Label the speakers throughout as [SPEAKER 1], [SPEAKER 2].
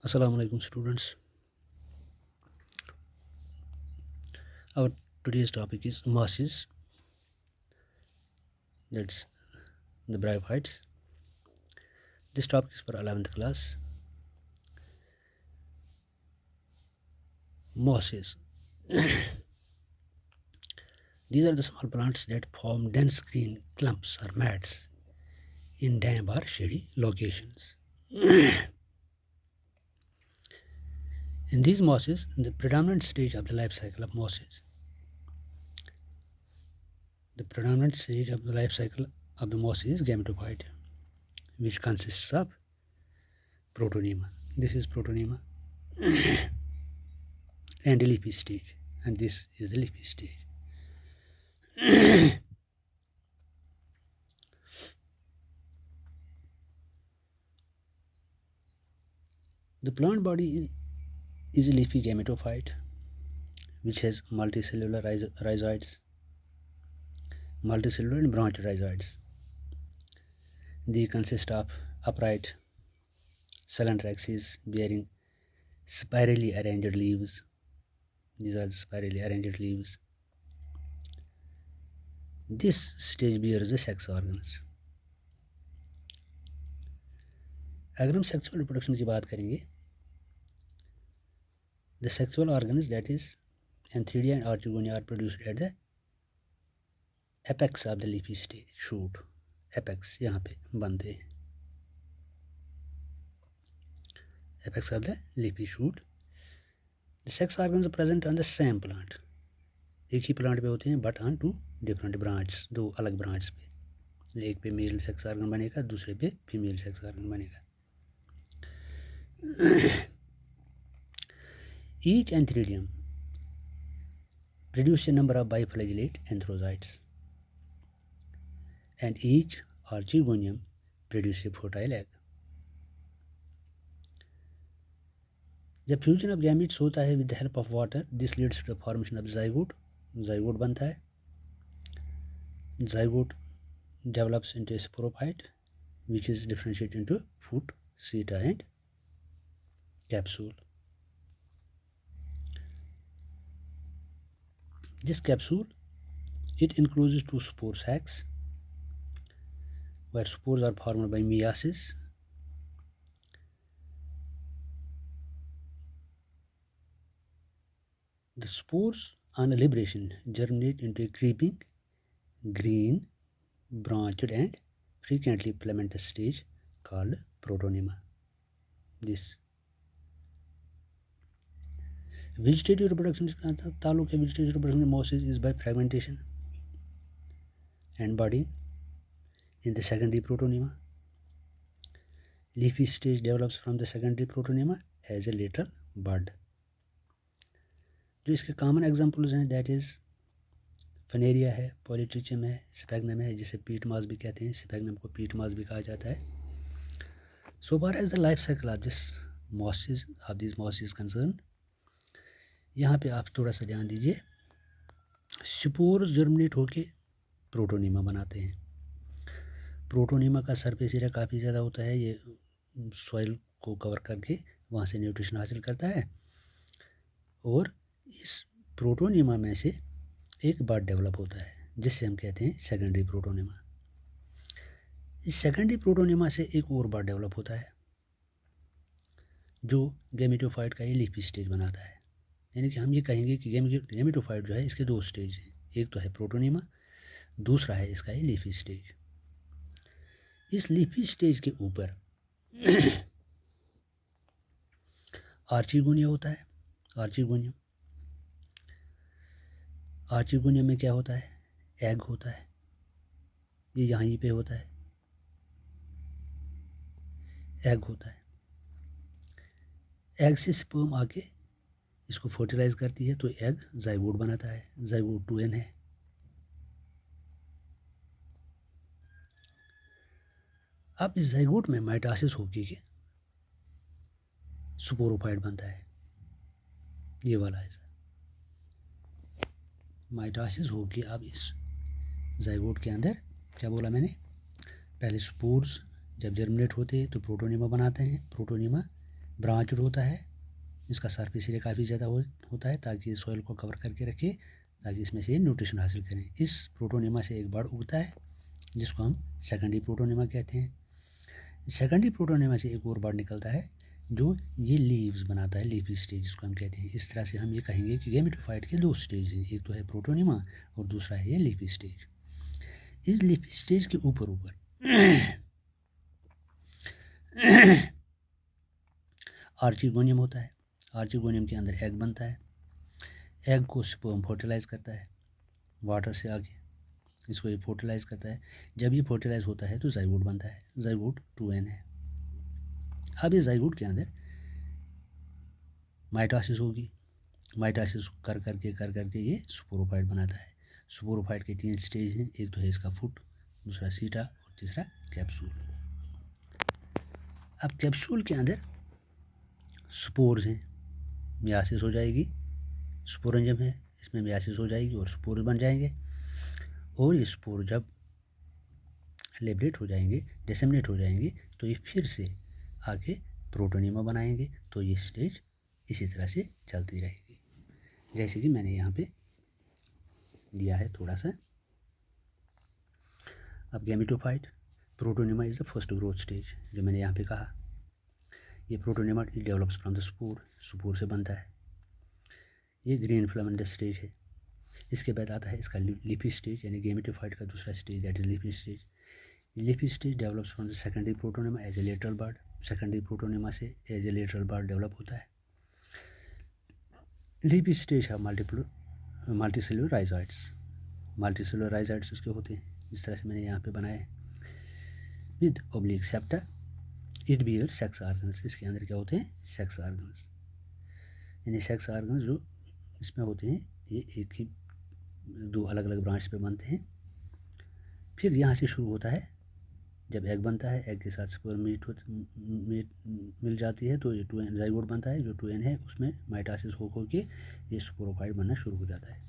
[SPEAKER 1] Assalamu alaikum students. Our today's topic is mosses. That's the bryophytes. This topic is for 11th class. Mosses. These are the small plants that form dense green clumps or mats in damp or shady locations. In these mosses, the predominant stage of the life cycle of mosses, the predominant stage of the life cycle of the moss is gametophyte, which consists of protonema. This is protonema and leafy stage, and this is the leafy stage. The plant body is a leafy gametophyte which has multicellular rhizoids, multicellular and branched rhizoids. They consist of upright cylinder axes bearing spirally arranged leaves. These are the spirally arranged leaves. This stage bears the sex organs. अगर हम sexual reproduction की बात करेंगे, the sexual organs, that is Antheridia and Archegonia, are produced at the apex of the leafy stage shoot. Apex यहाँ पे बनते हैं. Apex of the leafy shoot. The sex organs are present on the same plant. एक ही plant पे होते हैं but on two different branches, दो अलग ब्रांच पे. एक पे मेल सेक्स ऑर्गन बनेगा, दूसरे पे फीमेल सेक्स ऑर्गन बनेगा. Each antheridium produces a number of biflagellate anthrozoids, and each archegonium produces a fertile egg. जब फ्यूजन ऑफ गैमेट्स होता है with the help of water, this leads to the formation of zygote. Zygote बनता है. Zygote develops into a sporophyte which is differentiated into foot, seta and capsule. This capsule, it encloses two spore sacs where spores are formed by meiosis. The spores on liberation germinate into a creeping green branched and frequently filamentous stage called protonema. This vegetative reproduction ताल्लुक है. vegetative reproduction mosses is by fragmentation and budding in the secondary protonema. Leafy stage develops from the secondary protonema as a lateral bud. जो इसके common examples हैं, that is फनेरिया है, पॉलीट्रिचम है, sphagnum है, जिसे पीट मॉस भी कहते हैं. स्पैग्नम को पीट मॉस भी कहा जाता है. So far as the life cycle of this mosses concern, यहाँ पे आप थोड़ा सा ध्यान दीजिए. स्पोर्स जर्मिनेट होके प्रोटोनीमा बनाते हैं. प्रोटोनीमा का सरफेस एरिया काफ़ी ज़्यादा होता है. ये सॉइल को कवर करके वहाँ से न्यूट्रिशन हासिल करता है, और इस प्रोटोनीमा में से एक बड डेवलप होता है जिससे हम कहते हैं सेकेंडरी प्रोटोनीमा. इस सेकेंडरी प्रोटोनीमा से एक और बड डेवलप होता है जो गैमेटोफाइट का ये लीफी स्टेज बनाता है. यानी कि हम ये कहेंगे कि गैमेटोफाइट जो है इसके दो स्टेज हैं. एक तो है प्रोटोनीमा, दूसरा है इसका ये लीफी स्टेज. इस लीफी स्टेज के ऊपर आर्चिगोनिया होता है. आर्चिगोनियम में क्या होता है? एग होता है. ये यहीं पे होता है, एग होता है. एग से स्पर्म आके इसको फर्टिलाइज करती है तो एग जाइगोट बनाता है. जाइगोट 2n है. अब इस जाइगोट में माइटोसिस होके के स्पोरोफाइट बनता है. ये वाला है. माइटोसिस होके अब इस जाइगोट के अंदर, क्या बोला मैंने, पहले स्पोर्स जब जर्मिनेट होते हैं तो प्रोटोनीमा बनाते हैं. प्रोटोनीमा ब्रांच होता है, इसका सरफेस एरिया काफ़ी ज़्यादा होता है ताकि सॉइल को कवर करके रखे, ताकि इसमें से न्यूट्रिशन हासिल करें। इस प्रोटोनेमा से एक बर्ड उगता है जिसको हम सेकेंडरी प्रोटोनेमा कहते हैं। सेकेंडरी प्रोटोनेमा से एक और बर्ड निकलता है जो ये लीव्स बनाता है, लीफी स्टेज जिसको हम कहते हैं। इस तरह से हम ये कहेंगे कि गैमेटोफाइट के दो स्टेज हैं, एक तो है प्रोटोनेमा और दूसरा है ये लीफी स्टेज। इस लीफी स्टेज के ऊपर आर्चिगोनियम होता है। आर्चिगोनियम के अंदर एग बनता है। एग को स्पर्म फर्टिलाइज करता है वाटर से आके, इसको ये फर्टिलाइज करता है। जब ये फर्टिलाइज होता है तो जाइगोट बनता है। जाइगोट 2n है। अब इस जाइगोट के अंदर माइटोसिस होगी। माइटोसिस कर करके ये स्पोरोफाइट बनाता है। स्पोरोफाइट के 3 स्टेज हैं, एक तो है इसका फुट, दूसरा सीटा और तीसरा कैप्सूल। अब कैप्सूल के अंदर स्पोर्स हैं, मियासिस हो जाएगी, स्पोरेंजियम है, इसमें मियासिस हो जाएगी और स्पोर बन जाएंगे। और ये स्पोर जब लिबरेट हो जाएंगे, डिसेमिनेट हो जाएंगे, तो ये फिर से आगे प्रोटोनिमा बनाएंगे। तो ये स्टेज इसी तरह से चलती रहेगी, जैसे कि मैंने यहाँ पे दिया है थोड़ा सा। अब gametophyte, protonema is the first growth stage, जो मैंने यहाँ पे कहा। ये protonema develops from the spore, spore से बनता है। ये ग्रीन फिलामेंटस स्टेज है। इसके बाद आता है इसका लीफी स्टेज, यानी गैमेटोफाइट का दूसरा stage, that is leafy stage. Leafy stage develops from the secondary protonema as a lateral bud. Secondary protonema से as a lateral bud develop होता है। लीफी स्टेज है मल्टीसेलुलर राइजोइड्स। मल्टीसेलुलर राइजोइड्स उसके होते हैं, जिस तरह से मैंने यहाँ पे बनाया है, with oblique septa. It bear sex organs. इसके अंदर क्या होते हैं? सेक्स ऑर्गन्स, यानी सेक्स ऑर्गन्स जो इसमें होते हैं, ये एक ही दो अलग अलग ब्रांच पे बनते हैं। फिर यहाँ से शुरू होता है, जब एग बनता है, एग के साथ स्पर्म मीट मिल जाती है तो ये 2n जाइगोट बनता है, जो 2n है उसमें माइटोसिस हो के ये स्पोरोफाइट बनना शुरू हो जाता है।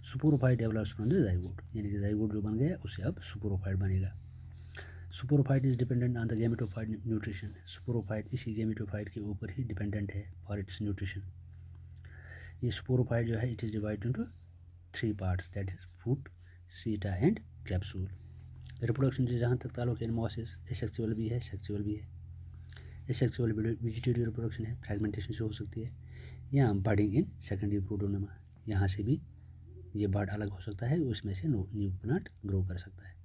[SPEAKER 1] Sporophyte develops from the zygote, यानी कि जाइगोट जो बन गया उससे अब स्पोरोफाइट बनेगा। Sporophyte is dependent on the gametophyte nutrition. Sporophyte इसी गैमेटोफाइट के ऊपर ही डिपेंडेंट है फॉर इट्स न्यूट्रिशन। ये स्पोरोफाइट जो है, it is divided into 3 parts, that is foot, seta and capsule. Reproduction से जहाँ तक ताल्लुक है, एनमोसिस एसेक्सुअल भी है, सेक्सुअल भी है। एसेक्सुअल वेजिटेटिव रिप्रोडक्शन है, फ्रैगमेंटेशन से हो सकती है, या बर्डिंग इन सेकेंडरी प्रोटोनेमा, यहाँ से भी ये बर्ड अलग हो सकता है, उसमें से न्यू प्लांट ग्रो कर सकता है।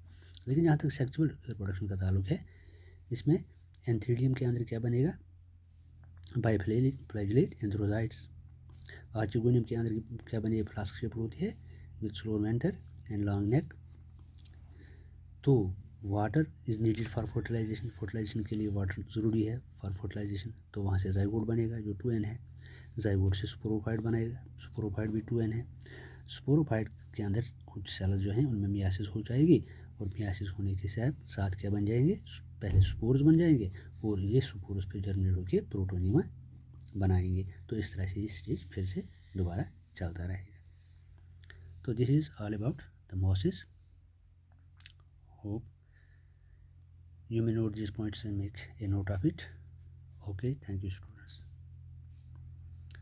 [SPEAKER 1] लेकिन जहाँ तक सेक्सुअल रिप्रोडक्शन का ताल्लुक है, इसमें एंथ्रीडियम के अंदर क्या बनेगा? बाइफ्लैजिलेट एंथ्रोजाइट्स। आर्चिगोनियम के अंदर क्या बनेगी? फ्लास्क शेप होती है with swollen venter and long neck. तो water is needed for fertilisation, fertilisation के लिए वाटर ज़रूरी है फॉर फर्टिलाइजेशन। तो वहाँ से जाइगोट बनेगा जो 2n है, जाइगोट से स्पोरोफाइट बनेगा, स्पोरोफाइट भी 2n है। स्पोरोफाइट के अंदर कुछ सेल्स जो हैं उनमें मियासिस हो जाएगी, और मियासिस होने के साथ क्या बन जाएंगे? पहले स्पोर्स बन जाएंगे, और ये स्पोर्स पे जर्मिनेट होकर प्रोटोनिमा बनाएंगे। तो इस तरह से ये स्टेज फिर से दोबारा चलता रहेगा। तो this is all about the mosses. Hope you may note these points and make a note of it. Okay, thank you.